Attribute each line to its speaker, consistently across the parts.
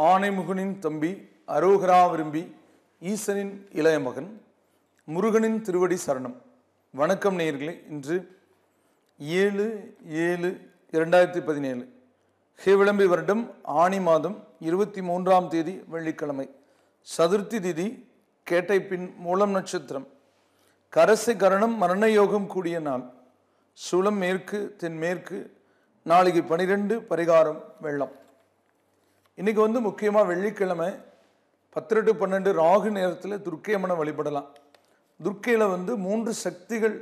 Speaker 1: ஆனைமுகனின் தம்பி அரோகரா விரும்பி ஈசனின் இளைய மகன் முருகனின் திருவடி சரணம். வணக்கம் நேயர்களே. இன்று 7/7/2017 ஹேவிளம்பி வருடம் ஆணி மாதம் 23ஆம் தேதி வெள்ளிக்கிழமை. சதுர்த்தி திதி கேட்டை பின் மூலம் நட்சத்திரம். கரசை கரணம் மரண யோகம் கூடிய நாள். சூலம் மேற்கு தென்மேற்கு. நாளைக்கு 12 பரிகாரம் வெள்ளம். இன்றைக்கி முக்கியமாக வெள்ளிக்கிழமை 10 to 12 ராகு நேரத்தில் துர்க்கை அம்மனை வழிபடலாம். துர்க்கையில் 3 சக்திகள்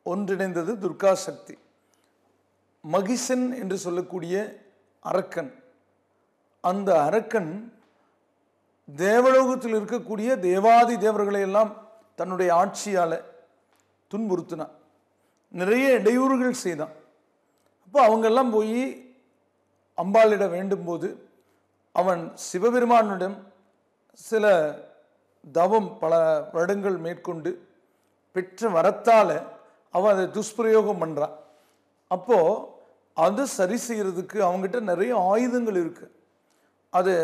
Speaker 1: ஒன்றிணைந்தது துர்கா சக்தி. மகிஷன் என்று சொல்லக்கூடிய அரக்கன். அந்த அரக்கன் தேவலோகத்தில் இருக்கக்கூடிய தேவாதி தேவர்களை எல்லாம் தன்னுடைய ஆட்சியால் துன்புறுத்தினான். நிறைய இடையூறுகள் செய்தான். அப்போ அவங்கெல்லாம் போய் அம்பாளிட வேண்டும் போது அவன் சிவபெருமானிடம் சில தவம் பல வருடங்கள் மேற்கொண்டு பெற்ற வரத்தால் அவன் அதை துஷ்பிரயோகம் பண்ணுறான். அப்போது அது சரி செய்கிறதுக்கு அவங்ககிட்ட நிறைய ஆயுதங்கள் இருக்குது. அதை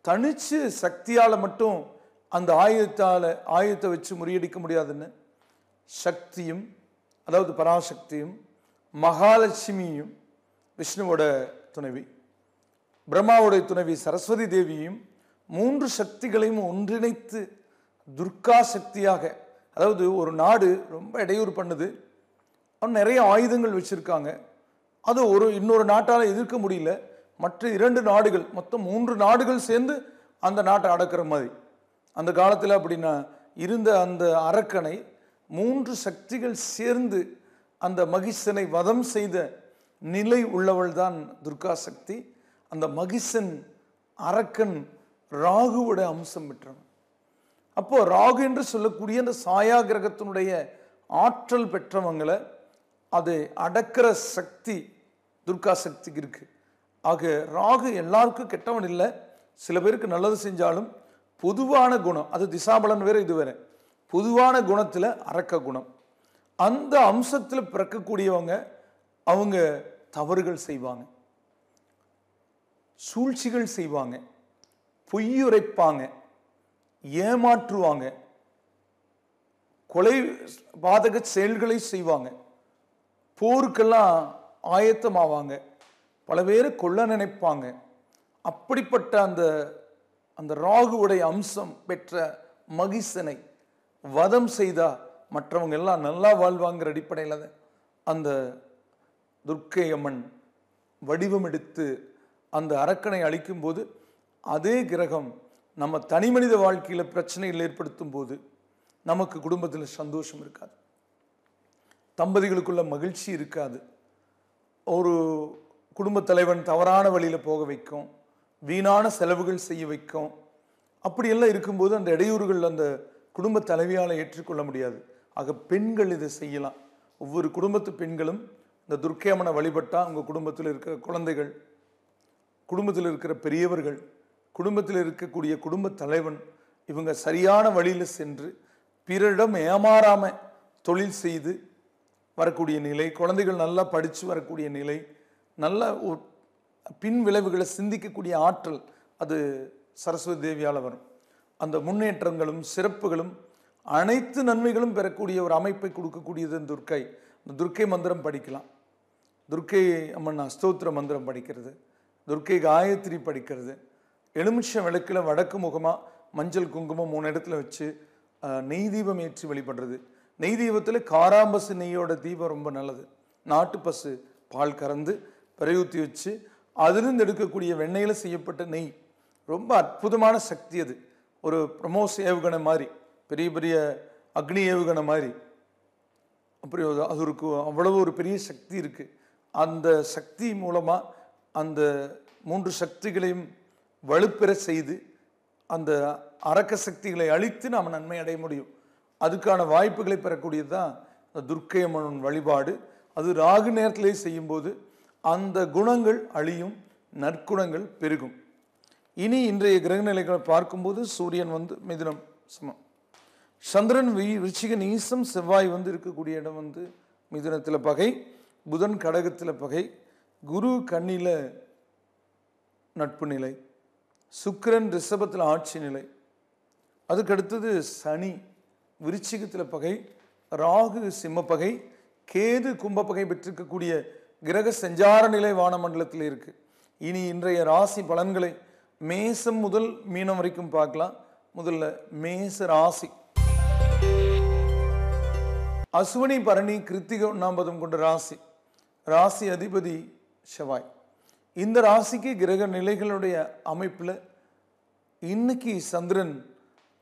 Speaker 1: தனித்து சக்தியால் மட்டும் அந்த ஆயுதத்தை வச்சு முறியடிக்க முடியாதுன்னு சக்தியும், அதாவது பராசக்தியும், மகாலட்சுமியும், விஷ்ணுவோட துணைவி, பிரம்மாவுடைய துணைவி சரஸ்வதி தேவியும் 3 சக்திகளையும் ஒன்றிணைத்து துர்கா சக்தியாக, அதாவது ஒரு நாடு ரொம்ப இடையூறு பண்ணுது, அவன் நிறைய ஆயுதங்கள் வச்சுருக்காங்க, அது இன்னொரு நாட்டால் எதிர்க்க முடியல, மற்ற 2 நாடுகள் மொத்தம் 3 நாடுகள் சேர்ந்து அந்த நாட்டை அடக்கிற மாதிரி. அந்த காலத்தில் அப்படின்னா இருந்த அந்த அரக்கனை 3 சக்திகள் சேர்ந்து அந்த மகிஷனை வதம் செய்த நிலை உள்ளவள் தான் துர்கா சக்தி. அந்த மகிஷன் அரக்கன் ராகுவோட அம்சம் பெற்றவன். அப்போ ராகு என்று சொல்லக்கூடிய அந்த சாயா கிரகத்தினுடைய ஆற்றல் பெற்றவங்களை அதை அடக்கிற சக்தி துர்கா சக்திக்கு இருக்கு. ஆக ராகு எல்லாருக்கும் கெட்டவன் இல்லை, சில பேருக்கு நல்லது செஞ்சாலும் பொதுவான குணம், அது திசாபலன் வேற இது வேற, பொதுவான குணத்தில் அரக்க குணம். அந்த அம்சத்தில் பிறக்கக்கூடியவங்க அவங்க தவறுகள் செய்வாங்க, சூழ்ச்சிகள் செய்வாங்க, பொய்யுரைப்பாங்க, ஏமாற்றுவாங்க, கொலை பாதக செயல்களை செய்வாங்க, போருக்கெல்லாம் ஆயத்தமாவாங்க, பல பேரை கொல்ல நினைப்பாங்க. அப்படிப்பட்ட அந்த ராகுவுடைய அம்சம் பெற்ற மகிஷனை வதம் செய்தா மற்றவங்க எல்லாம் நல்லா வாழ்வாங்கிற அடிப்படையில் அந்த துர்க்கை அம்மன் வடிவம் எடுத்து அந்த அரக்கனை அழிக்கும் போது அதே கிரகம் நம்ம தனி மனித வாழ்க்கையில் பிரச்சனைகள் ஏற்படுத்தும் போது நமக்கு குடும்பத்தில் சந்தோஷம் இருக்காது, தம்பதிகளுக்குள்ள மகிழ்ச்சி இருக்காது, ஒரு குடும்ப தலைவன் தவறான வழியில் போக வைக்கும், வீணான செலவுகள் செய்ய வைக்கும். அப்படியெல்லாம் இருக்கும்போது அந்த இடையூறுகள் அந்த குடும்ப தலைவியால் ஏற்றுக்கொள்ள முடியாது. ஆக பெண்கள் இதை செய்யலாம். ஒவ்வொரு குடும்பத்து பெண்களும் இந்த துர்க்கை அம்மனை வழிபட்டால் உங்கள் குடும்பத்தில் இருக்கிற குழந்தைகள், குடும்பத்தில் இருக்கிற பெரியவர்கள், குடும்பத்தில் இருக்கக்கூடிய குடும்ப தலைவன் இவங்க சரியான வழியில் சென்று பிறரிடம் ஏமாறாமல் தொழில் செய்து வரக்கூடிய நிலை, குழந்தைகள் நல்லா படித்து வரக்கூடிய நிலை, நல்ல பின் விளைவுகளை சிந்திக்கக்கூடிய ஆற்றல் அது சரஸ்வதி தேவியால் வரும். அந்த முன்னேற்றங்களும் சிறப்புகளும் அனைத்து நன்மைகளும் பெறக்கூடிய ஒரு அமைப்பை கொடுக்கக்கூடியது துர்க்கை. இந்த துர்க்கை மந்திரம் படிக்கலாம், துர்க்கை அம்மன் அஸ்தோத்திர மந்திரம் படிக்கிறது, துர்க்கை காயத்ரி படிக்கிறது, எலுமிச்சை விளக்கில் வடக்கு முகமாக மஞ்சள் குங்குமம் 3 இடத்துல வச்சு நெய் தீபம் ஏற்றி வழிபடுறது. நெய் தீபத்தில் காராம்பசு நெய்யோட தீபம் ரொம்ப நல்லது. நாட்டு பசு பால் கறந்து பிறையூற்றி வச்சு அதிலிருந்து எடுக்கக்கூடிய வெண்ணெயில் செய்யப்பட்ட நெய் ரொம்ப அற்புதமான சக்தி. அது ஒரு பிரமோஸ் ஏவுகணை மாதிரி, பெரிய பெரிய அக்னி ஏவுகணை மாதிரி. அப்படி அது அவ்வளவு ஒரு பெரிய சக்தி இருக்குது. அந்த சக்தி மூலமாக அந்த 3 சக்திகளையும் வலுப்பெற செய்து அந்த அரக்க சக்திகளை அழித்து நாம் நன்மை அடைய முடியும். அதுக்கான வாய்ப்புகளை பெறக்கூடியது தான் அந்த துர்க்கை அம்மன் வழிபாடு. அது ராகு நேரத்திலே செய்யும்போது அந்த குணங்கள் அழியும், நற்குணங்கள் பெருகும். இனி இன்றைய கிரகநிலைகளை பார்க்கும்போது சூரியன் மிதுனம் சமம், சந்திரன் விருச்சிக நீசம், செவ்வாய் இருக்கக்கூடிய இடம் மிதுனத்தில் பகை, புதன் கடகத்தில் பகை, குரு கன்னியில் நட்பு நிலை, சுக்கிரன் ரிஷபத்தில் ஆட்சி நிலை. அதுக்கடுத்தது சனி விருச்சிகத்தில் பகை, ராகு சிம்ம பகை, கேது கும்ப பகை பெற்றிருக்கக்கூடிய கிரக சஞ்சார நிலை வானமண்டலத்தில் இருக்கு. இனி இன்றைய ராசி பலன்களை மேசம் முதல் மீனம் வரைக்கும் பார்க்கலாம். முதல்ல மேச ராசி. அசுவனி பரணி கிருத்திகை 1 கொண்ட ராசி. ராசி அதிபதி செவ்வாய். இந்த ராசிக்கு கிரக நிலைகளுடைய அமைப்பில் இன்னைக்கு சந்திரன்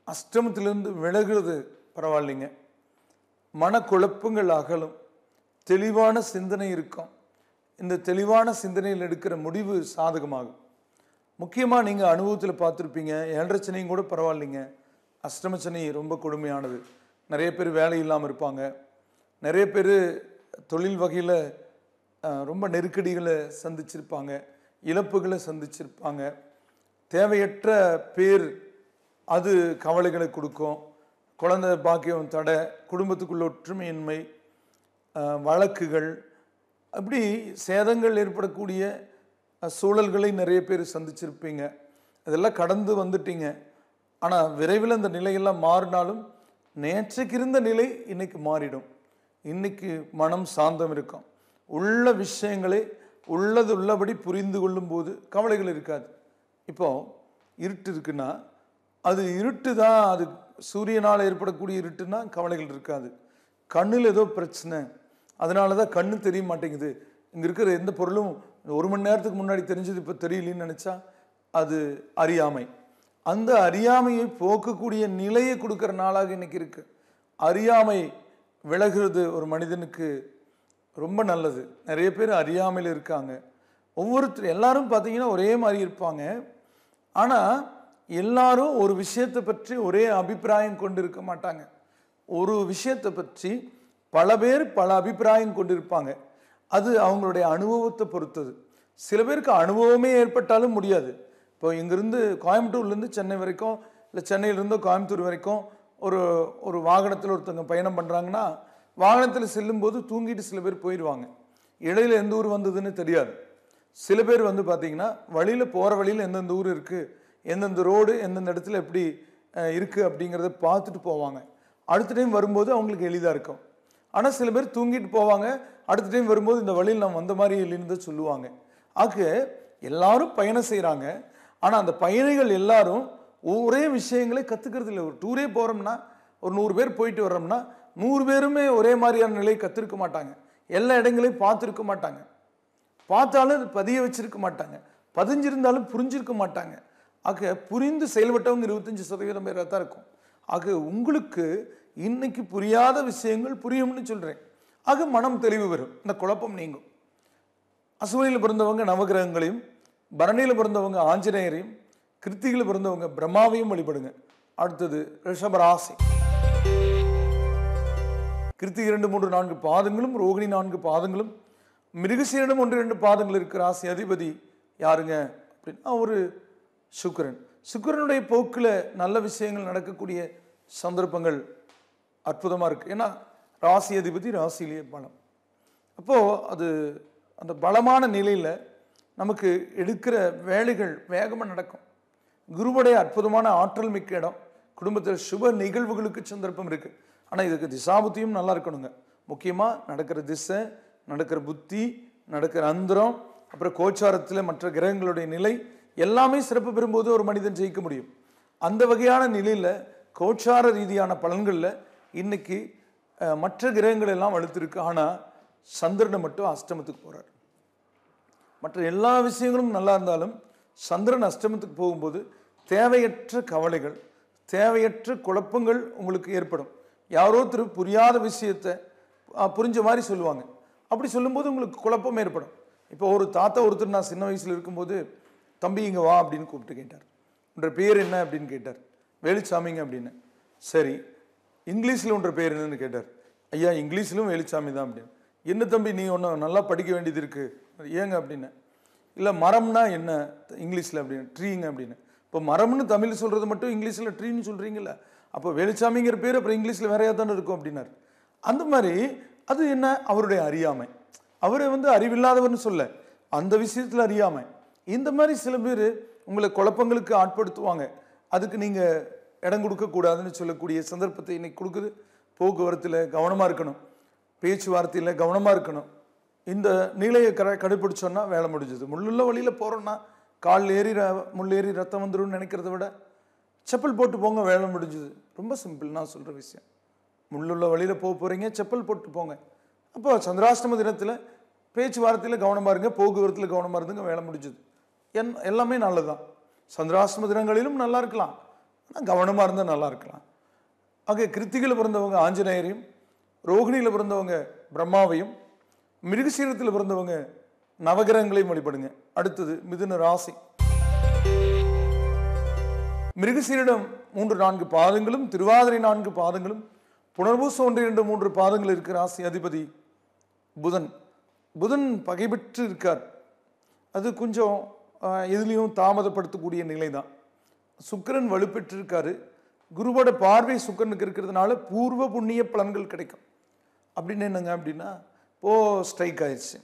Speaker 1: அஷ்டமத்திலிருந்து விலகுறது பரவாயில்லைங்க. மனக்குழப்பங்கள் அகலும், தெளிவான சிந்தனை இருக்கும். இந்த தெளிவான சிந்தனையில் எடுக்கிற முடிவு சாதகமாகும். முக்கியமாக நீங்கள் அனுபவத்தில் பார்த்துருப்பீங்க, 7.5 சனியும் கூட பரவாயில்லைங்க, அஷ்டம சனி ரொம்ப கொடுமையானது. நிறைய பேர் வேலை இல்லாமல் இருப்பாங்க, நிறைய பேர் தொழில் வகையில் ரொம்ப நெருக்கடிகளை சந்திச்சிருப்பாங்க, இழப்புகளை சந்திச்சிருப்பாங்க. தேவையற்ற பேர் அது கவலைகளை கொடுக்கும். குழந்தை பாக்கியம் தடை, குடும்பத்துக்குள்ள ஒற்றுமையின்மை, வழக்குகள், அப்படி சேதங்கள் ஏற்படக்கூடிய சூழல்களை நிறைய பேர் சந்திச்சிருப்பீங்க. இதெல்லாம் கடந்து வந்துட்டீங்க. ஆனால் விரைவில் அந்த நிலையெல்லாம் மாறினாலும் நேற்றைக்கு இருந்த நிலை இன்னைக்கு மாறிடும். இன்னைக்கு மனம் சாந்தம் இருக்கும். உள்ள விஷயங்களை உள்ளது உள்ளபடி புரிந்து கொள்ளும் போது கவலைகள் இருக்காது. இப்போ இருட்டு இருக்குன்னா அது இருட்டு தான், அது சூரியனால் ஏற்படக்கூடிய இருட்டுன்னா கவலைகள் இருக்காது. கண்ணில் ஏதோ பிரச்சனை, அதனால தான் கண்ணு தெரிய மாட்டேங்குது. இங்கே இருக்கிற எந்த பொருளும் 1 மணி நேரத்துக்கு முன்னாடி தெரிஞ்சது இப்போ தெரியலன்னு நினச்சா அது அறியாமை. அந்த அறியாமையை போக்கக்கூடிய நிலையை கொடுக்குற நாளாக இன்னைக்கு இருக்கு. அறியாமை விலகிறது ஒரு மனிதனுக்கு ரொம்ப நல்லது. நிறைய பேர் அறியாமையில் இருக்காங்க. எல்லாரும் பார்த்தீங்கன்னா ஒரே மாதிரி இருப்பாங்க. ஆனால் எல்லாரும் ஒரு விஷயத்தை பற்றி ஒரே அபிப்பிராயம் கொண்டு இருக்க மாட்டாங்க. ஒரு விஷயத்தை பற்றி பல பேர் பல அபிப்பிராயம் கொண்டிருப்பாங்க. அது அவங்களுடைய அனுபவத்தை பொறுத்தது. சில பேருக்கு அனுபவமே ஏற்பட்டாலும் முடியாது. இப்போ இங்கிருந்து கோயம்புத்தூர்லேருந்து சென்னை வரைக்கும், இல்லை சென்னையிலேருந்து கோயம்புத்தூர் வரைக்கும் ஒரு வாகனத்தில் ஒருத்தவங்க பயணம் பண்ணுறாங்கன்னா, வாகனத்தில் செல்லும்போது தூங்கிட்டு சில பேர் போயிடுவாங்க. இடையில எந்த ஊர் வந்ததுன்னு தெரியாது. சில பேர் பார்த்தீங்கன்னா வழியில் போகிற வழியில் எந்தெந்த ஊர் இருக்குது, எந்தெந்த ரோடு எந்தெந்த இடத்துல எப்படி இருக்குது அப்படிங்கிறத பார்த்துட்டு போவாங்க. அடுத்த டைம் வரும்போது அவங்களுக்கு எளிதாக இருக்கும். ஆனால் சில பேர் தூங்கிட்டு போவாங்க, அடுத்த டைம் வரும்போது இந்த வழியில் நம்ம வந்த மாதிரி இல்லைன்னு சொல்லுவாங்க. ஆக எல்லாரும் பயணம் செய்கிறாங்க. ஆனால் அந்த பயணிகள் எல்லாரும் ஒரே விஷயங்களை கற்றுக்கிறது இல்லை. ஒரு டூரே போகிறோம்னா, ஒரு 100 பேர் போயிட்டு வர்றோம்னா 100 பேருமே ஒரே மாதிரியான நிலையை கற்றுருக்க மாட்டாங்க. எல்லா இடங்களையும் பார்த்துருக்க மாட்டாங்க. பார்த்தாலும் அது பதிய வச்சிருக்க மாட்டாங்க. பதிஞ்சிருந்தாலும் புரிஞ்சிருக்க மாட்டாங்க. ஆக புரிந்து செயல்பட்டவங்க 25% பேராக தான் இருக்கும். ஆக உங்களுக்கு இன்னைக்கு புரியாத விஷயங்கள் புரியும்னு சொல்கிறேன். ஆக மனம் தெளிவு வரும், இந்த குழப்பம் நீங்கும். அசுவனியில் பிறந்தவங்க நவகிரகங்களையும், பரணியில் பிறந்தவங்க ஆஞ்சநேயரையும், கிருத்திகையில் பிறந்தவங்க பிரம்மாவையும் வழிபடுங்க. அடுத்தது ரிஷபராசி. கிருத்திகை 2, 3, 4 பாதங்களும், ரோகிணி 4 பாதங்களும், மிருகசீரிடம் 1, 2 பாதங்கள் இருக்கிற ராசி அதிபதி யாருங்க அப்படின்னா ஒரு சுக்கிரன். சுக்கிரனுடைய போக்கில் நல்ல விஷயங்கள் நடக்கக்கூடிய சந்தர்ப்பங்கள் அற்புதமாக இருக்குது. ஏன்னா ராசி அதிபதி ராசியிலேயே பலம். அப்போது அது அந்த பலமான நிலையில் நமக்கு எடுக்கிற வேலைகள் வேகமாக நடக்கும். குருவுடைய அற்புதமான ஆற்றல் மிக்க இடம். குடும்பத்தில் சுப நிகழ்வுகளுக்கு சந்தர்ப்பம் இருக்குது. ஆனால் இதுக்கு திசாபுத்தியும் நல்லா இருக்கணுங்க. முக்கியமாக நடக்கிற திசை, நடக்கிற புத்தி, நடக்கிற அந்தரம், அப்புறம் கோச்சாரத்தில் மற்ற கிரகங்களுடைய நிலை எல்லாமே சிறப்பு பெறும்போது ஒரு மனிதன் ஜெயிக்க முடியும். அந்த வகையான நிலையில் கோச்சார ரீதியான பலன்களில் இன்னைக்கு மற்ற கிரகங்கள் எல்லாம் வலுத்திருக்கு. ஆனால் சந்திரனை மட்டும் அஷ்டமத்துக்கு போகிறார். மற்ற எல்லா விஷயங்களும் நல்லா இருந்தாலும் சந்திரன் அஷ்டமத்துக்கு போகும்போது தேவையற்ற கவலைகள், தேவையற்ற குழப்பங்கள் உங்களுக்கு ஏற்படும். யாரோ புரியாத விஷயத்தை புரிஞ்ச மாதிரி சொல்லுவாங்க. அப்படி சொல்லும்போது உங்களுக்கு குழப்பம் ஏற்படும். இப்போ ஒரு தாத்தா ஒருத்தர் நான் சின்ன வயசில் இருக்கும்போது, தம்பி இங்கே வா அப்படின்னு கூப்பிட்டு கேட்டார். உன்ற பேர் என்ன அப்படின்னு கேட்டார். வேலுச்சாமிங்க அப்படின்னு. சரி, இங்கிலீஷில் உன்ற பேர் என்னன்னு கேட்டார். ஐயா இங்கிலீஷ்லும் வேலுச்சாமி தான் அப்படின்னு. என்ன தம்பி நீ ஒன்றும் நல்லா படிக்க வேண்டியது இருக்குது, ஏங்க அப்படின்னு. இல்லை மரம்னா என்ன இங்கிலீஷில் அப்படின்னு, ட்ரீங்க அப்படின்னு. இப்போ மரம்னு தமிழ் சொல்கிறது மட்டும் இங்கிலீஷில் ட்ரீன்னு சொல்கிறீங்கள, அப்போ வேலுச்சாமிங்கிற பேர் அப்புறம் இங்கிலீஷில் வேறையாக தானே இருக்கும் அப்படின்னார். அந்த மாதிரி அது என்ன அவருடைய அறியாமை. அவரை அறிவில்லாதவர்னு சொல்ல, அந்த விஷயத்தில் அறியாமை. இந்த மாதிரி சில பேர் உங்களை குழப்பங்களுக்கு ஆட்படுத்துவாங்க. அதுக்கு நீங்கள் இடம் கொடுக்கக்கூடாதுன்னு சொல்லக்கூடிய சந்தர்ப்பத்தை இன்னைக்கு கொடுக்குது. போக்குவரத்தில் கவனமாக இருக்கணும், பேச்சுவார்த்தையில் கவனமாக இருக்கணும். இந்த நிலையை கடைப்பிடிச்சோன்னா வேலை முடிஞ்சது. முள்ளுள்ள வழியில் போகிறோன்னா கால் ஏறி முள்ளேறி ரத்தம் வந்துடும் நினைக்கிறத விட செப்பல் போட்டு போங்க, வேலை முடிஞ்சுது. ரொம்ப சிம்பிள் நான் சொல்கிற விஷயம். முள்ளுள்ள வழியில் போக போகிறீங்க, செப்பல் போட்டு போங்க. அப்போ சந்திராஷ்டம தினத்தில் பேச்சுவார்த்தையில் கவனமாக இருங்க, போக்குவரத்தில் கவனமாக இருந்துங்க, வேலை முடிஞ்சுது. எல்லாமே நல்லது தான். சந்திராஷ்டம தினங்களிலும் நல்லா இருக்கலாம், ஆனால் கவனமாக இருந்தால் நல்லா இருக்கலாம். ஆக கிருத்திகையில் பிறந்தவங்க ஆஞ்சநேயரையும், ரோகிணியில் பிறந்தவங்க பிரம்மாவையும், மிருகசீரத்தில் பிறந்தவங்க நவகிரகங்களையும் வழிபடுங்க. அடுத்தது மிதுன ராசி. மிருகசீரிடம் 3-4 பாதங்களும், திருவாதிரை 4 பாதங்களும், புனர்பூசம் 1-2-3 பாதங்கள் இருக்கிற ராசி அதிபதி புதன். புதன் பகைபெற்று இருக்கார். அது கொஞ்சம் எதுலேயும் தாமதப்படுத்தக்கூடிய நிலை தான். சுக்கிரன் வலுப்பெற்று இருக்காரு. குருவோட பார்வை சுக்கிரனுக்கு இருக்கிறதுனால பூர்வ புண்ணிய பலன்கள் கிடைக்கும். அப்படின்னு என்னங்க அப்படின்னா, இப்போது ஸ்ட்ரைக் ஆயிடுச்சு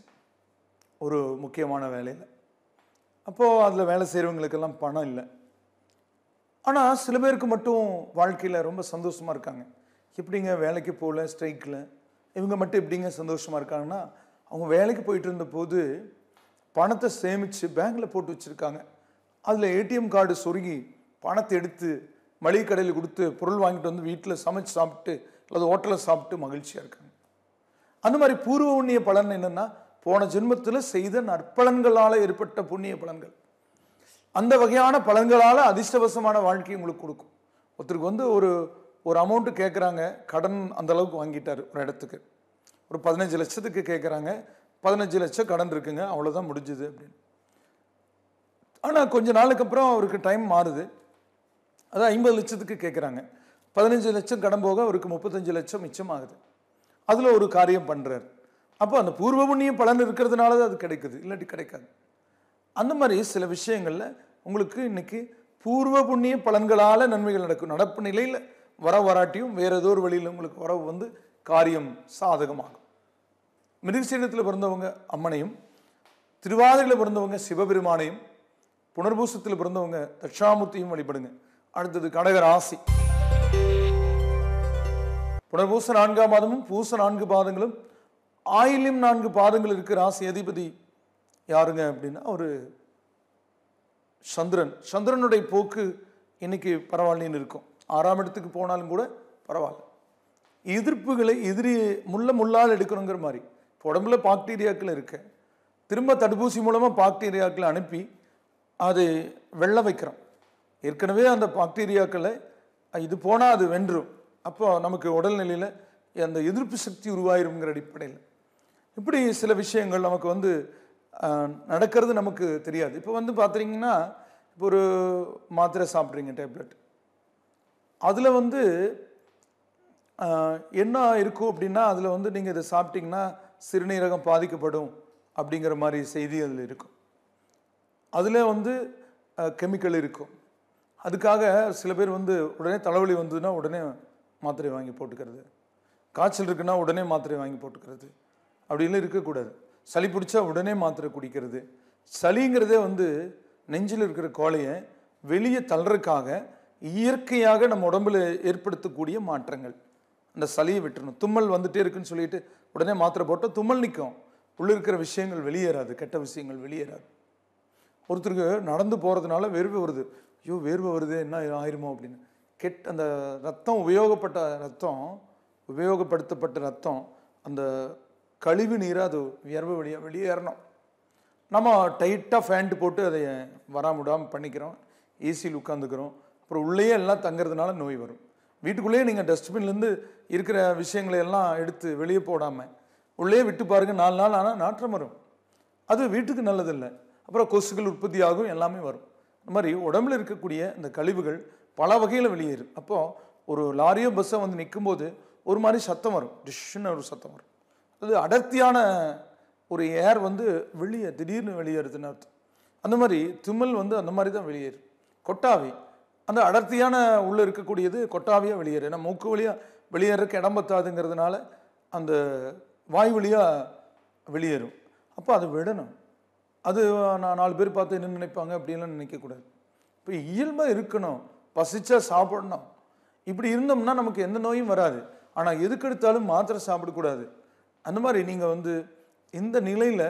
Speaker 1: ஒரு முக்கியமான வேலையில். அப்போது அதில் வேலை செய்கிறவங்களுக்கெல்லாம் பணம் இல்லை. ஆனால் சில பேருக்கு மட்டும் வாழ்க்கையில் ரொம்ப சந்தோஷமாக இருக்காங்க. எப்படிங்க வேலைக்கு போகல, ஸ்ட்ரைக்கில், இவங்க மட்டும் எப்படிங்க சந்தோஷமாக இருக்காங்கன்னா, அவங்க வேலைக்கு போயிட்டு இருந்த போது பணத்தை சேமித்து பேங்கில் போட்டு வச்சுருக்காங்க. அதில் ஏடிஎம் கார்டு சொருகி பணத்தை எடுத்து மளிகை கடையில் கொடுத்து பொருள் வாங்கிட்டு வந்து வீட்டில் சமைச்சு சாப்பிட்டு அல்லது ஹோட்டலில் சாப்பிட்டு மகிழ்ச்சியாக இருக்காங்க. அந்த மாதிரி பூர்வ புண்ணிய பலன் என்னென்னா, போன ஜென்மத்தில் செய்த நற்பலன்களால் ஏற்பட்ட புண்ணிய பலன்கள். அந்த வகையான பலன்களால் அதிர்ஷ்டவசமான வாழ்க்கை உங்களுக்கு கொடுக்கும். ஒருத்தருக்கு வந்து ஒரு அமௌண்ட்டு கேட்குறாங்க, கடன் அந்த அளவுக்கு வாங்கிட்டார். ஒரு இடத்துக்கு ஒரு 15 லட்சத்துக்கு கேட்குறாங்க, 15 லட்சம் கடன் இருக்குங்க, அவ்வளோதான் முடிஞ்சுது அப்படின்னு. ஆனால் கொஞ்ச நாளுக்கு அப்புறம் அவருக்கு டைம் மாறுது. அதான் 50 லட்சத்துக்கு கேட்குறாங்க, 15 லட்சம் கடன் போக அவருக்கு 35 லட்சம் மிச்சம் ஆகுது. அதில் ஒரு காரியம் பண்ணுறார். அப்போ அந்த பூர்வ புண்ணிய பலன் இருக்கிறதுனால தான் அது கிடைக்குது, இல்லாட்டி கிடைக்காது. அந்த மாதிரி சில விஷயங்களில் உங்களுக்கு இன்னைக்கு பூர்வ புண்ணிய பலன்களால் நன்மைகள் நடக்கும். நடப்பு நிலையில் வராட்டியும் வேற ஏதோ ஒரு வழியில் உங்களுக்கு வரவு வந்து காரியம் சாதகமாகும். மிருகசீரத்தில் பிறந்தவங்க அம்மனையும், திருவாதிரையில் பிறந்தவங்க சிவபெருமானையும், புனர்பூசத்தில் பிறந்தவங்க தட்சாமூர்த்தியும் வழிபடுங்க. அடுத்தது கடக ராசி. புனர்பூச 4ஆம் பாதமும் பூச 4 பாதங்களும் ஆயில்யம் 4 பாதங்கள் இருக்கிற ராசி அதிபதி யாருங்க அப்படின்னா ஒரு சந்திரன். சந்திரனுடைய போக்கு இன்னைக்கு பரவாயில்லன்னு இருக்கும். 6ஆம் இடத்துக்கு போனாலும் கூட பரவாயில்ல. எதிர்ப்புகளை முள்ளால் எடுக்கணுங்கிற மாதிரி உடம்புல பாக்டீரியாக்கள் இருக்கு. திரும்ப தடுப்பூசி மூலமாக பாக்டீரியாக்களை அனுப்பி அது வெள்ள வைக்கிறோம். ஏற்கனவே அந்த பாக்டீரியாக்களை இது போனால் அது வென்றும். அப்போ நமக்கு உடல்நிலையில் அந்த எதிர்ப்பு சக்தி உருவாயிருங்கிற அடிப்படையில் இப்படி சில விஷயங்கள் நமக்கு வந்து நடக்கிறது நமக்கு தெரியாது. இப்போ வந்து பார்த்தீங்கன்னா, இப்போ ஒரு மாத்திரை சாப்பிட்றீங்க, டேப்லெட், அதில் வந்து என்ன இருக்கும் அப்படின்னா, அதில் வந்து நீங்கள் இதை சாப்பிட்டீங்கன்னா சிறுநீரகம் பாதிக்கப்படும் அப்படிங்கிற மாதிரி செய்தி அதில் இருக்கும். அதில் வந்து கெமிக்கல் இருக்கும். அதுக்காக சில பேர் வந்து உடனே தலைவலி வந்ததுன்னா உடனே மாத்திரை வாங்கி போட்டுக்கிறது, காய்ச்சல் இருக்குன்னா உடனே மாத்திரை வாங்கி போட்டுக்கிறது, அப்படிலாம் இருக்கக்கூடாது. சளி பிடிச்சா உடனே மாத்திரை குடிக்கிறது. சளிங்கிறதே வந்து நெஞ்சில் இருக்கிற கோழையை வெளியே தள்ளுறதுக்காக இயற்கையாக நம்ம உடம்புல ஏற்படுத்தக்கூடிய மாற்றங்கள். அந்த சளியை விட்டுறணும். தும்மல் வந்துட்டே இருக்குன்னு சொல்லிட்டு உடனே மாத்திரை போட்டால் தும்மல் நிற்கும், உள்ள இருக்கிற விஷயங்கள் வெளியேறாது, கெட்ட விஷயங்கள் வெளியேறாது. ஒருத்தருக்கு நடந்து போகிறதுனால வேர்வை வருது, ஐயோ வேர்வை வருது என்ன ஆயிருமோ அப்படின்னு. அந்த ரத்தம் உபயோகப்படுத்தப்பட்ட ரத்தம் அந்த கழிவு நீரை அது வியர்வை வழியாக வெளியேறணும். நம்ம டைட்டாக ஃபேண்ட் போட்டு அதை வராமுடாமல் பண்ணிக்கிறோம், ஏசியில் உட்காந்துக்கிறோம், அப்புறம் உள்ளேயே எல்லாம் தங்கிறதுனால நோய் வரும். வீட்டுக்குள்ளேயே நீங்கள் டஸ்ட்பின்லேருந்து இருக்கிற விஷயங்களை எல்லாம் எடுத்து வெளியே போடாமல் உள்ளே விட்டு பாருங்கள், 4 நாள் ஆனால் நாற்றம் வரும். அது வீட்டுக்கு நல்லதில்லை. அப்புறம் கொசுக்கள் உற்பத்தி ஆகும், எல்லாமே வரும். இந்த மாதிரி உடம்புல இருக்கக்கூடிய இந்த கழிவுகள் பல வகையில் வெளியேறும். அப்போது ஒரு லாரியோ பஸ்ஸை வந்து நிற்கும்போது ஒரு மாதிரி சத்தம் வரும், டிஷ்ஷுன்னு ஒரு சத்தம் வரும். அது அடர்த்தியான ஒரு ஏர் வந்து திடீர்னு வெளியேறுதுன்னு அர்த்தம். அந்த மாதிரி தும்மல் வந்து அந்த மாதிரி தான் வெளியேறும். கொட்டாவி அந்த அடர்த்தியான உள்ளே இருக்கக்கூடியது கொட்டாவியாக வெளியேறும். ஏன்னா மூக்கு வழியாக வெளியேறதுக்கு இடம் பத்தாதுங்கிறதுனால அந்த வாய் வழியாக வெளியேறும். அப்போ அதை விடணும். அது நான் 4 பேர் பார்த்து என்ன நினைப்பாங்க அப்படின்லாம் நினைக்கக்கூடாது. இப்போ இயல்பாக இருக்கணும், பசிச்சா சாப்பிடணும். இப்படி இருந்தோம்னா நமக்கு எந்த நோயும் வராது. ஆனால் எதுக்கெடுத்தாலும் மாத்திரை சாப்பிடக்கூடாது. அந்த மாதிரி நீங்கள் வந்து இந்த நிலையில்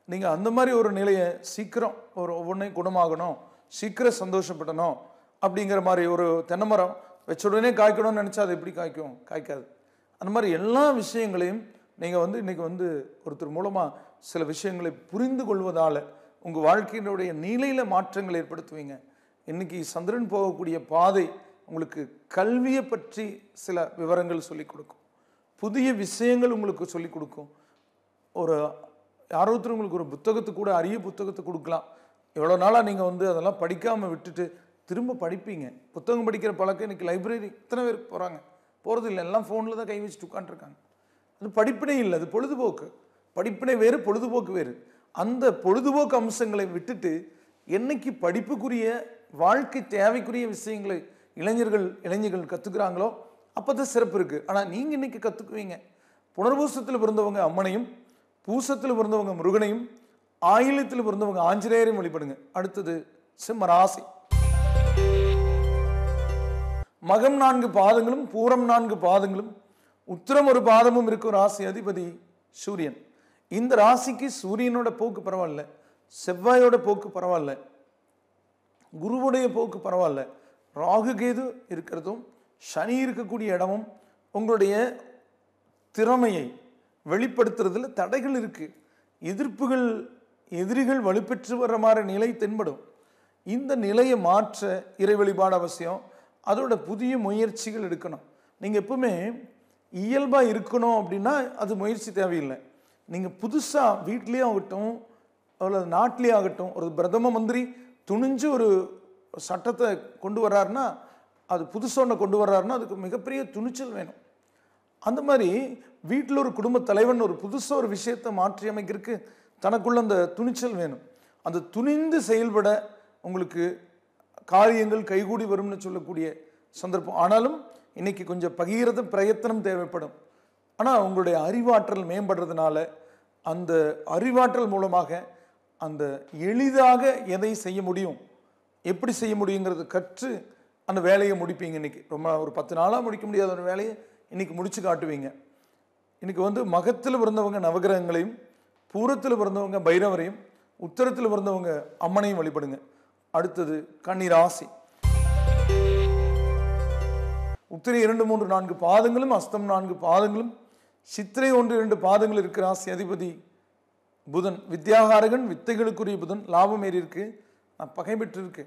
Speaker 1: நீங்கள் அந்த மாதிரி ஒரு நிலையை சீக்கிரம் ஒவ்வொன்றையும் குணமாகணும், சீக்கிரம் சந்தோஷப்படணும் அப்படிங்கிற மாதிரி ஒரு தென்னை மரம் வச்ச உடனே காய்க்கணும்னு நினச்சா அது எப்படி காய்க்கும்? காய்க்காது. அந்த மாதிரி எல்லா விஷயங்களையும் நீங்கள் வந்து இன்றைக்கி வந்து ஒருத்தர் மூலமாக சில விஷயங்களை புரிந்து கொள்வதால் உங்கள் வாழ்க்கையினுடைய நிலையில் மாற்றங்கள் ஏற்படுத்துவீங்க. இன்றைக்கி சந்திரன் போகக்கூடிய பாதை உங்களுக்கு கல்வியை பற்றி சில விவரங்கள் சொல்லிக் கொடுக்கும், புதிய விஷயங்கள் உங்களுக்கு சொல்லிக் கொடுக்கும். ஒரு யாரோ ஒருத்தர் உங்களுக்கு ஒரு புத்தகத்தை கூட, அரிய புத்தகத்தை கொடுக்கலாம். எவ்வளோ நாளாக நீங்கள் வந்து அதெல்லாம் படிக்காமல் விட்டுட்டு திரும்ப படிப்பீங்க. புத்தகம் படிக்கிற பழக்கம் இன்றைக்கி லைப்ரரி இத்தனை பேருக்கு போகிறாங்க, போகிறது இல்லை, எல்லாம் ஃபோனில் தான் கை வச்சுட்டு உட்காந்துருக்காங்க. அது படிப்பினை இல்லை, அது பொழுதுபோக்கு. படிப்பினை வேறு, பொழுதுபோக்கு வேறு. அந்த பொழுதுபோக்கு அம்சங்களை விட்டுட்டு என்னைக்கு படிப்புக்குரிய வாழ்க்கை தேவைக்குரிய விஷயங்களை இளைஞர்கள் கற்றுக்குறாங்களோ அப்போ தான் சிறப்பு இருக்குது. ஆனால் நீங்கள் இன்றைக்கி கற்றுக்குவீங்க. புனர்பூசத்தில் பிறந்தவங்க அம்மனையும், பூசத்தில் பிறந்தவங்க முருகனையும், ஆயில்யத்தில் பிறந்தவங்க ஆஞ்சநேயரையும் வழிபடுங்க. அடுத்தது சிம்ம ராசி. மகம் 4 பாதங்களும், பூரம் 4 பாதங்களும், உத்திரம் ஒரு பாதமும் இருக்கும் ராசி அதிபதி சூரியன். இந்த ராசிக்கு சூரியனோட போக்கு பரவாயில்ல, செவ்வாயோட போக்கு பரவாயில்ல, குருவுடைய போக்கு பரவாயில்ல, ராகு கேது இருக்கிறதும் சனி இருக்கக்கூடிய இடமும் உங்களுடைய திறமையை வெளிப்படுத்துறதுல தடைகள் இருக்கு. எதிரிகள் வலுப்பெற்று வர்ற மாதிரி நிலை தென்படும். இந்த நிலையை மாற்ற இறை வழிபாடு அவசியம். அதோட புதிய முயற்சிகள் எடுக்கணும். நீங்கள் எப்பவுமே இயல்பாக இருக்கணும் அப்படின்னா அது முயற்சி தேவையில்லை. நீங்கள் புதுசாக வீட்லேயே ஆகட்டும் அல்லது நாட்டிலே ஆகட்டும், ஒரு பிரதம மந்திரி துணிஞ்சு ஒரு சட்டத்தை கொண்டு வர்றாருன்னா, அது புதுசொன்னை கொண்டு வர்றாருன்னா அதுக்கு மிகப்பெரிய துணிச்சல் வேணும். அந்த மாதிரி வீட்டில் ஒரு குடும்ப தலைவன் ஒரு புதுசாக ஒரு விஷயத்தை மாற்றி அமைக்கிறதுக்கு தனக்குள்ள அந்த துணிச்சல் வேணும். அந்த துணிந்து செயல்பட உங்களுக்கு காரியங்கள் கைகூடி வரும்னு சொல்லக்கூடிய சந்தர்ப்பம். ஆனாலும் இன்னைக்கு கொஞ்சம் பகீரத பிரயத்தனம் தேவைப்படும். ஆனால் உங்களுடைய அறிவாற்றல் மேம்படுறதுனால அந்த அறிவாற்றல் மூலமாக அந்த எளிதாக எதை செய்ய முடியும், எப்படி செய்ய முடியுங்கிறது கற்று அந்த வேலையை முடிப்பீங்க. இன்னைக்கு ரொம்ப ஒரு 10 நாளாக முடிக்க முடியாத ஒரு வேலையை இன்னைக்கு முடிச்சு காட்டுவீங்க. இன்னைக்கு வந்து மகத்தில் பிறந்தவங்க நவகிரகங்களையும், பூரத்தில் பிறந்தவங்க பைரவரையும், உத்தரத்தில் பிறந்தவங்க அம்மனையும் வழிபடுங்க. அடுத்தது கன்னி ராசி. உத்திரை 2, 3, 4 பாதங்களும், அஸ்தம் 4 பாதங்களும், சித்திரை 1, 2 பாதங்கள் இருக்கிற ராசி அதிபதி புதன். வித்யாகாரகன், வித்தைகளுக்குரிய புதன். லாபம் ஏறி இருக்கு, பகை பெற்று இருக்கு.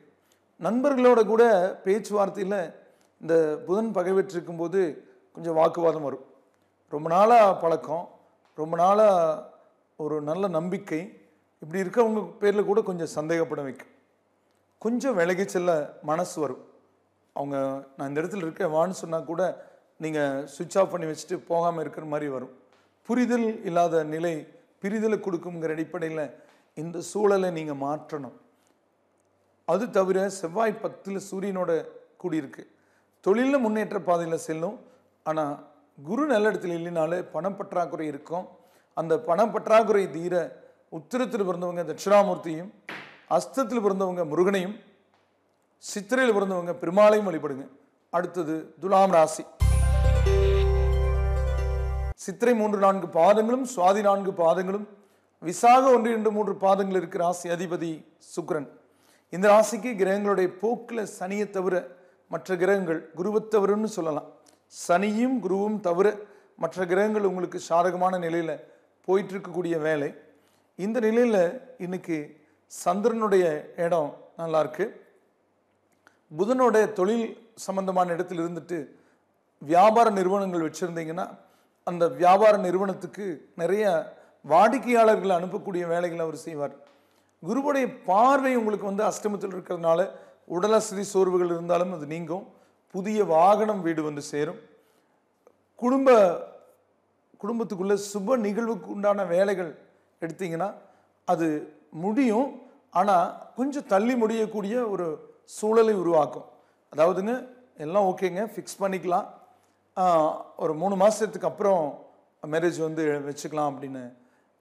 Speaker 1: நண்பர்களோட கூட பேச்சுவார்த்தையில் இந்த புதன் பகை பெற்றிருக்கும் போது கொஞ்சம் வாக்குவாதம் வரும். ரொம்ப நாளாக பழக்கம், ரொம்ப நாளாக ஒரு நல்ல நம்பிக்கை, இப்படி இருக்கவங்க பேரில் கூட கொஞ்சம் சந்தேகப்பட வைக்கும். கொஞ்சம் விலகி செல்ல மனசு வரும். அவங்க நான் இந்த இடத்துல இருக்கேன் வான்னு சொன்னால் கூட நீங்கள் சுவிட்ச் ஆஃப் பண்ணி வச்சுட்டு போகாமல் இருக்கிற மாதிரி வரும். புரிதல் இல்லாத நிலை பிரிதலை கொடுக்குங்கிற அடிப்படையில் இந்த சூழலை நீங்கள் மாற்றணும். அது தவிர செவ்வாய் 10 சூரியனோட கூடியிருக்கு. தொழிலில் முன்னேற்ற பாதையில் செல்லும். ஆனால் குரு நல்ல இடத்துல இல்லைனாலே பணப்பற்றாக்குறை இருக்கும். அந்த பணப்பற்றாக்குறை தீர உத்திரத்தில் பிறந்தவங்க தட்சிணாமூர்த்தியும், அஸ்தத்தில் பிறந்தவங்க முருகனையும், சித்திரையில் பிறந்தவங்க பெருமாளையும் வழிபடுங்க. அடுத்தது துலாம் ராசி. சித்திரை 3, 4 பாதங்களும், சுவாதி 4 பாதங்களும், விசாக 1, 2, 3 பாதங்கள் இருக்கிற ராசி அதிபதி சுக்கிரன். இந்த ராசிக்கு கிரகங்களுடைய போக்கில் சனியை தவிர மற்ற கிரகங்கள், குருவை தவிரன்னு சொல்லலாம், சனியும் குருவும் தவிர மற்ற கிரகங்கள் உங்களுக்கு சாதகமான நிலையில் போயிட்டு இருக்கக்கூடிய வேலை. இந்த நிலையில் இன்னைக்கு சந்திரனுடைய இடம் நல்லா இருக்கு. புதனோட தொழில் சம்பந்தமான இடத்தில் இருந்துட்டு வியாபார நிறுவனங்கள் வச்சுருந்தீங்கன்னா அந்த வியாபார நிறுவனத்துக்கு நிறைய வாடிக்கையாளர்களை அனுப்பக்கூடிய வேலைகளை அவர் செய்வார். குருவுடைய பார்வை உங்களுக்கு வந்து அஷ்டமத்தில் இருக்கிறதுனால உடல் அசதி சோர்வுகள் இருந்தாலும் அது நீங்கும். புதிய வாகனம் வீடு வந்து சேரும். குடும்பத்துக்குள்ள சுப நிகழ்வுக்கு உண்டான வேலைகள் எடுத்தீங்கன்னா அது முடியும். ஆனால் கொஞ்சம் தள்ளி முடியக்கூடிய ஒரு சூழலை உருவாக்கும். அதாவதுங்க எல்லாம் ஓகேங்க, ஃபிக்ஸ் பண்ணிக்கலாம், ஒரு 3 மாதத்துக்கு அப்புறம் மேரேஜ் வந்து வச்சுக்கலாம் அப்படின்னு,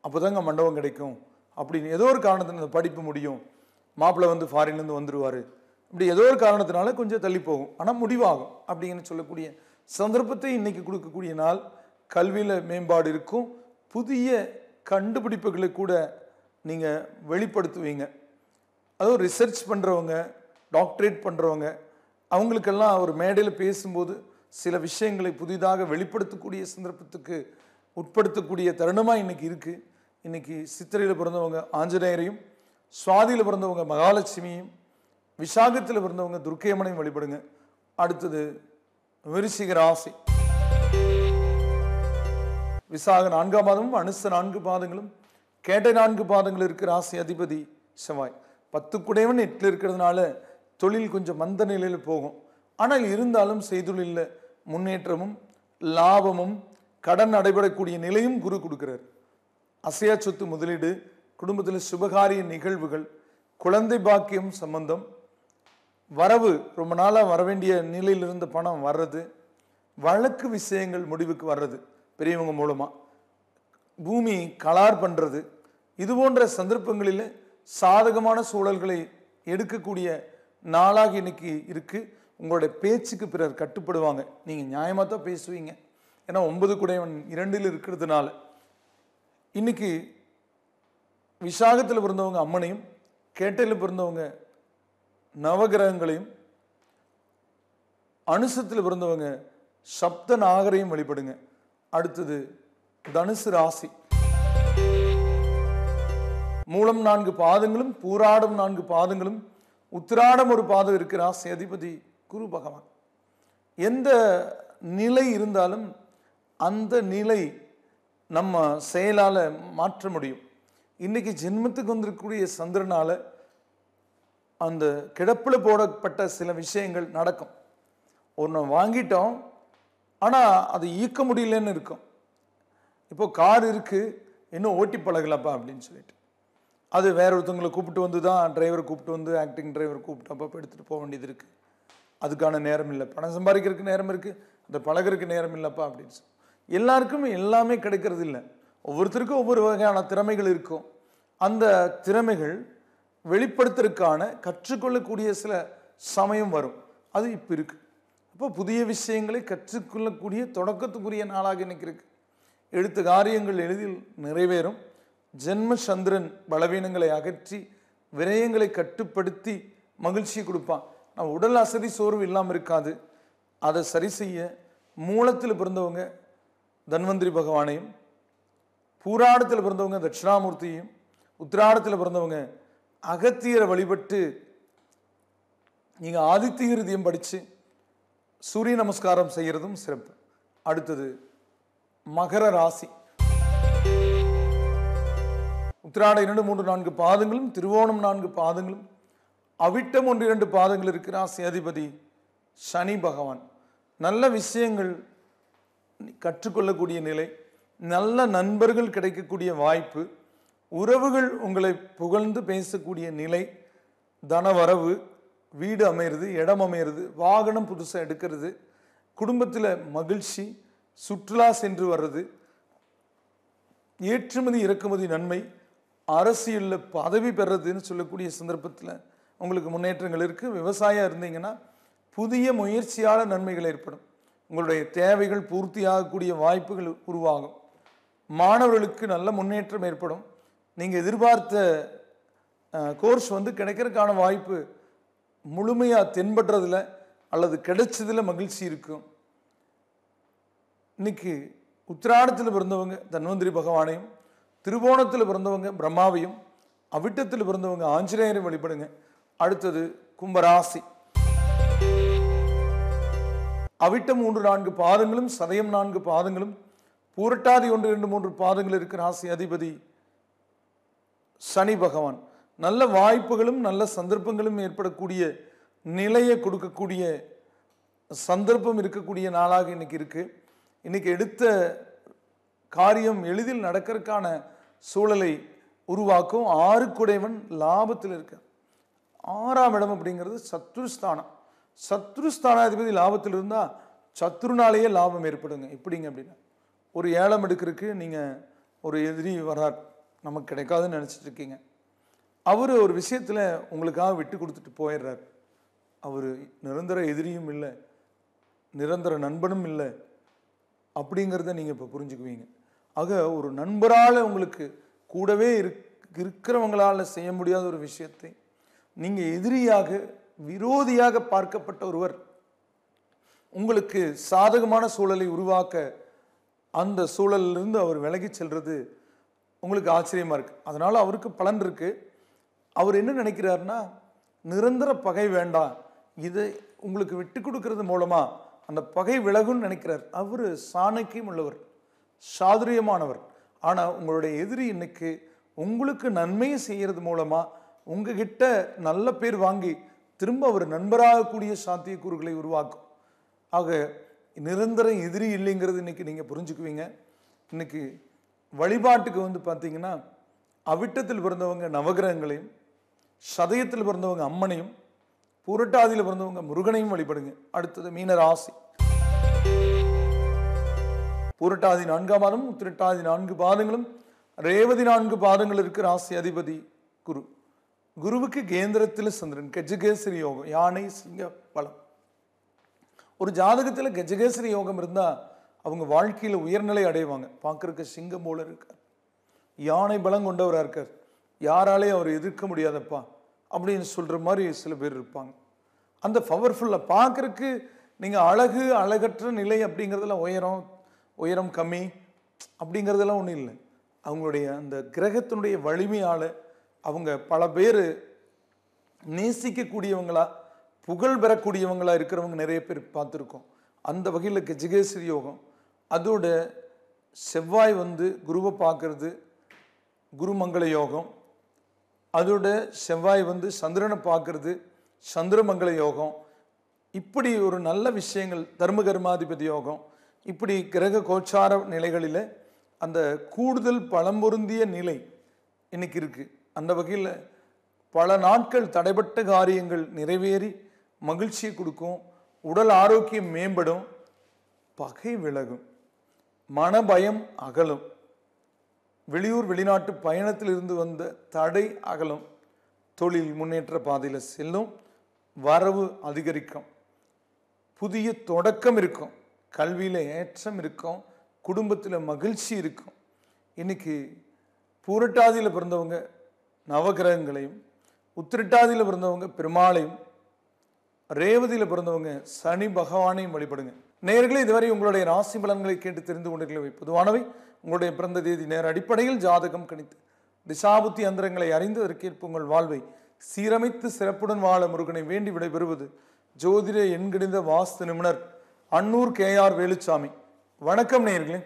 Speaker 1: அப்போ தாங்க மண்டபம் கிடைக்கும் அப்படின்னு ஏதோ ஒரு காரணத்தினால படிப்பு முடியும், மாப்பிள்ளை வந்து ஃபாரின்லேருந்து வந்துடுவார், இப்படி ஏதோ ஒரு காரணத்தினால கொஞ்சம் தள்ளி போகும், ஆனால் முடிவாகும் அப்படின்னு சொல்லக்கூடிய சந்தர்ப்பத்தை இன்னைக்கு கொடுக்கக்கூடிய நாள். கல்வியில் மேம்பாடு இருக்கும், புதிய கண்டுபிடிப்புகளை கூட நீங்கள் வெளிப்படுத்துவீங்க. அதுவும் ரிசர்ச் பண்ணுறவங்க, டாக்டரேட் பண்ணுறவங்க, அவங்களுக்கெல்லாம் ஒரு மேடையில் பேசும்போது சில விஷயங்களை புதிதாக வெளிப்படுத்தக்கூடிய சந்தர்ப்பத்துக்கு உட்படுத்தக்கூடிய தருணமாக இன்னைக்கு இருக்குது. இன்னைக்கு சித்திரையில் பிறந்தவங்க ஆஞ்சநேயரையும், சுவாதியில் பிறந்தவங்க மகாலட்சுமியும், விசாகத்தில் பிறந்தவங்க துர்க்கையம்மனையும் வழிபடுங்க. அடுத்தது விருச்சிக ராசி. விசாக 4ஆம் பாதமும் அனுச 4 பாதங்களும் கேட்டை 4 பாதங்கள் இருக்கிற ராசி அதிபதி செவ்வாய். 10 குடையவன் 8 இருக்கிறதுனால தொழில் கொஞ்சம் மந்த நிலையில் போகும். ஆனால் இருந்தாலும் செய்தொழிலில் முன்னேற்றமும் லாபமும் கடன் நடைபெறக்கூடிய நிலையும் குரு கொடுக்கிறார். அசையா சொத்து முதலீடு, குடும்பத்தில் சுபகாரிய நிகழ்வுகள், குழந்தை பாக்கியம் சம்பந்தம், வரவு ரொம்ப நாளாக வர வேண்டிய நிலையில் இருந்த பணம் வர்றது, வழக்கு விஷயங்கள் முடிவுக்கு வர்றது பெரியவங்க மூலமாக, பூமி கலார் பண்ணுறது, இது போன்ற சந்தர்ப்பங்களில் சாதகமான சூழல்களை எடுக்கக்கூடிய நாளாக இன்னைக்கு இருக்குது. உங்களுடைய பேச்சுக்கு பிறர் கட்டுப்படுவாங்க, நீங்கள் நியாயமாக தான் பேசுவீங்க. ஏன்னா 9 குடையவன் 2 இருக்கிறதுனால. இன்னைக்கு விசாகத்தில் பிறந்தவங்க அம்மனையும், கேட்டையில் பிறந்தவங்க நவகிரகங்களையும், அனுசத்தில் பிறந்தவங்க சப்த நாகரையும் வழிபடுங்க. அடுத்தது தனுசு ராசி. மூலம் 4 பாதங்களும் பூராடம் 4 பாதங்களும் உத்திராடம் ஒரு பாதம் இருக்கிற ராசி அதிபதி குரு பகவான். எந்த நிலை இருந்தாலும் அந்த நிலை நம்ம செயலால் மாற்ற முடியும். இன்னைக்கு ஜென்மத்துக்கு வந்திருக்கக்கூடிய சந்திரனால அந்த கிடப்பில் போடப்பட்ட சில விஷயங்கள் நடக்கும். ஒன்று வாங்கிட்டோம், ஆனால் அது ஈர்க்க முடியலன்னு இருக்கும். இப்போ கார் இருக்குது, இன்னும் ஓட்டி பழகலப்பா அப்படின்னு சொல்லிட்டு அது வேற ஒருத்தவங்களை கூப்பிட்டு வந்து தான், டிரைவரை கூப்பிட்டு வந்து ஆக்டிங் டிரைவர் கூப்பிட்டு அப்போ எடுத்துகிட்டு போக வேண்டியது இருக்குது. அதுக்கான நேரம் இல்லை, பணம் சம்பாதிக்கிறதுக்கு நேரம் இருக்குது, அந்த பழகிறதுக்கு நேரம் இல்லைப்பா அப்படின்னு சொல்லி. எல்லாருக்கும் எல்லாமே கிடைக்கிறது இல்லை, ஒவ்வொருத்தருக்கும் ஒவ்வொரு வகையான திறமைகள் இருக்கும். அந்த திறமைகள் வெளிப்படுத்துறதுக்கான கற்றுக்கொள்ளக்கூடிய சில சமயம் வரும், அது இப்போ இருக்கு. அப்போ புதிய விஷயங்களை கற்றுக்கொள்ளக்கூடிய தொடக்கத்துக்குரிய நாளாக இன்னைக்கு இருக்கு. எடுத்த காரியங்கள் எளிதில் நிறைவேறும். ஜென்ம சந்திரன் பலவீனங்களை அகற்றி விரயங்களை கட்டுப்படுத்தி மகிழ்ச்சியை கொடுப்பான். நம்ம உடல் அசதி சோர்வு இல்லாமல் இருக்காது. அதை சரி செய்ய மூலத்தில் பிறந்தவங்க தன்வந்திரி பகவானையும், பூராடத்தில் பிறந்தவங்க தட்சிணாமூர்த்தியையும், உத்திராடத்தில் பிறந்தவங்க அகத்தியரை வழிபட்டு நீங்கள் ஆதித்ய ஹிருதயம் படித்து சூரிய நமஸ்காரம் செய்கிறதும் சிறப்பு. அடுத்தது மகர ராசி. உத்திராட 2, 3, 4 பாதங்களும், திருவோணம் 4 பாதங்களும், அவிட்டம் 1, 2 பாதங்கள் இருக்கிற ராசி அதிபதி சனி பகவான். நல்ல விஷயங்கள் கற்றுக்கொள்ளக்கூடிய நிலை, நல்ல நண்பர்கள் கிடைக்கக்கூடிய வாய்ப்பு, உறவுகள் உங்களை புகழ்ந்து பேசக்கூடிய நிலை, தனவரவு, வீடு அமையிறது, இடம் அமையிறது, வாகனம் புதுசாக எடுக்கிறது, குடும்பத்தில் மகிழ்ச்சி, சுற்றுலா சென்று வர்றது, ஏற்றுமதி இறக்குமதி நன்மை, அரசியலில் பதவி பெறதுன்னு சொல்லக்கூடிய சந்தர்ப்பத்தில் உங்களுக்கு முன்னேற்றங்கள் இருக்குது. விவசாயம் இருந்தீங்கன்னா புதிய முயற்சியால் நன்மைகள் ஏற்படும். உங்களுடைய தேவைகள் பூர்த்தியாகக்கூடிய வாய்ப்புகள் உருவாகும். மாணவர்களுக்கு நல்ல முன்னேற்றம் ஏற்படும். நீங்கள் எதிர்பார்த்த கோர்ஸ் வந்து கிடைக்கிறதுக்கான வாய்ப்பு முழுமையாக தென்படுறதுல அல்லது கிடைச்சதில் மகிழ்ச்சி இருக்கும். இன்னைக்கு உத்திராடத்தில் பிறந்தவங்க தன்வந்திரி பகவானையும், திருவோணத்தில் பிறந்தவங்க பிரம்மாவையும், அவிட்டத்தில் பிறந்தவங்க ஆஞ்சநேயரையும் வழிபடுங்க. அடுத்தது கும்பராசி. அவிட்டம் 3, 4 பாதங்களும், சதயம் 4 பாதங்களும், பூரட்டாதி 1, 2, 3 பாதங்கள் இருக்கிற ராசி அதிபதி சனி பகவான். நல்ல வாய்ப்புகளும் நல்ல சந்தர்ப்பங்களும் ஏற்படக்கூடிய நிலையை கொடுக்கக்கூடிய சந்தர்ப்பம் இருக்கக்கூடிய நாளாக இன்னைக்கு இருக்கு. இன்னைக்கு எடுத்த காரியம் எளிதில் நடக்கிறதுக்கான சூழலை உருவாக்கும். 6 குடைவன் லாபத்தில் இருக்க. 6ஆம் இடம் அப்படிங்கிறது சத்ருஸ்தானம். சத்ருஸ்தானாதிபதி லாபத்தில் இருந்தால் சத்ருனாலேயே லாபம் ஏற்படுங்க. எப்படிங்க அப்படின்னா, ஒரு ஏலம் எடுக்கிறதுக்கு நீங்கள் ஒரு எதிரி வரார், நமக்கு கிடைக்காதுன்னு நினச்சிட்டு இருக்கீங்க. அவர் ஒரு விஷயத்தில் உங்களுக்காக விட்டு கொடுத்துட்டு போயிடுறார். அவர் நிரந்தர எதிரியும் இல்லை, நிரந்தர நண்பனும் இல்லை அப்படிங்கிறத நீங்கள் இப்போ புரிஞ்சுக்குவீங்க. ஆக ஒரு நண்பரால் உங்களுக்கு கூடவே இருக்கிறவங்களால் செய்ய முடியாத ஒரு விஷயத்தை நீங்கள் எதிரியாக விரோதியாக பார்க்கப்பட்ட ஒருவர் உங்களுக்கு சாதகமான சூழலை உருவாக்க அந்த சூழலிலிருந்து அவர் விலகி செல்றது உங்களுக்கு ஆச்சரியமாக இருக்குது. அதனால் அவருக்கு பலன் இருக்குது. அவர் என்ன நினைக்கிறாருன்னா, நிரந்தர பகை வேண்டாம், இதை உங்களுக்கு விட்டு கொடுக்கறது மூலமாக அந்த பகை விலகுன்னு நினைக்கிறார். அவர் சாணக்கியம் உள்ளவர், சாதுரியமானவர். ஆனால் உங்களுடைய எதிரி இன்னைக்கு உங்களுக்கு நன்மையை செய்கிறது மூலமாக உங்ககிட்ட நல்ல பேர் வாங்கி திரும்ப அவர் நண்பராகக்கூடிய சாத்தியக்கூறுகளை உருவாக்கும். ஆக நிரந்தர எதிரி இல்லைங்கிறது இன்னைக்கு நீங்கள் புரிஞ்சுக்குவீங்க. இன்னைக்கு வழிபாட்டுக்கு பார்த்தீங்கன்னா, அவிட்டத்தில் பிறந்தவங்க நவகிரகங்களையும், சதயத்தில் பிறந்தவங்க அம்மனையும், புரட்டாதியில் பிறந்தவங்க முருகனையும் வழிபடுங்க. அடுத்தது மீன ராசி. புரட்டாதி 4ஆம் பாதம், உத்திரட்டாதி 4 பாதங்களும், ரேவதி 4 பாதங்கள் இருக்கு. ராசி அதிபதி குரு. குருவுக்கு கேந்திரத்தில் சந்திரன், கஜகேசரி யோகம், யானை சிங்க பலம். ஒரு ஜாதகத்தில் கஜகேசரி யோகம் இருந்தால் அவங்க வாழ்க்கையில் உயர்நிலை அடைவாங்க. பார்க்கறதுக்கு சிங்கம் போல இருக்கார், யானை பலம் கொண்டவராக இருக்கார், யாராலையும் அவர் எதிர்க்க முடியாதப்பா அப்படின்னு சொல்கிற மாதிரி சில பேர் இருப்பாங்க. அந்த பவர்ஃபுல்லாக பார்க்கறதுக்கு நீங்கள் அழகு அழகற்ற நிலை அப்படிங்கிறதெல்லாம் உயரம் கம்மி அப்படிங்கிறதெல்லாம் ஒன்றும் இல்லை. அவங்களுடைய அந்த கிரகத்தினுடைய வலிமையால் அவங்க பல பேர் நேசிக்கக்கூடியவங்களா, புகழ் பெறக்கூடியவங்களா இருக்கிறவங்க நிறைய பேர் பார்த்துருக்கோம். அந்த வகையில் கஜகேசரி யோகம். அதோட செவ்வாய் குருவை பார்க்கறது குருமங்கள யோகம். அதோட செவ்வாய் சந்திரனை பார்க்கறது சந்திரமங்கள யோகம். இப்படி ஒரு நல்ல விஷயங்கள், தர்ம கர்மாதிபதி யோகம், இப்படி கிரக கோச்சார நிலைகளில் அந்த கூடுதல் பலம் பொருந்திய நிலை இன்னைக்கு இருக்கு. அந்த வகையில் பல நாட்கள் தடைப்பட்ட காரியங்கள் நிறைவேறி மகிழ்ச்சியை கொடுக்கும், உடல் ஆரோக்கியம் மேம்படும், பகை விலகும், மனபயம் அகலும், வெளியூர் வெளிநாட்டு பயணத்தில் இருந்து வந்த தடை அகலும், தொழில் முன்னேற்ற பாதையில் செல்லும், வரவு அதிகரிக்கும், புதிய தொடக்கம் இருக்கும், கல்வியில் ஏற்றம் இருக்கும், குடும்பத்தில் மகிழ்ச்சி இருக்கும். இன்னைக்கு பூரட்டாதியில் பிறந்தவங்க நவகிரகங்களையும், உத்திரட்டாதியில் பிறந்தவங்க பெருமாளையும், ரேவதியில் பிறந்தவங்க சனி பகவானையும் வழிபடுங்க. நேயர்களே, இதுவரை உங்களுடைய ராசி பலன்களை கேட்டு தெரிந்து கொண்டிருக்கிறவை பொதுவானவை. உங்களுடைய பிறந்த தேதி நேர அடிப்படையில் ஜாதகம் கணித்து திசாபுத்தி அந்தரங்களை அறிந்ததற்கேற்ப உங்கள் வாழ்வை சீரமைத்து சிறப்புடன் வாழ முருகனை வேண்டி விடைபெறுவது ஜோதிட எண்கணித வாஸ்து நிபுணர் அன்னூர் KR வேலுச்சாமி. வணக்கம் நேயர்களே.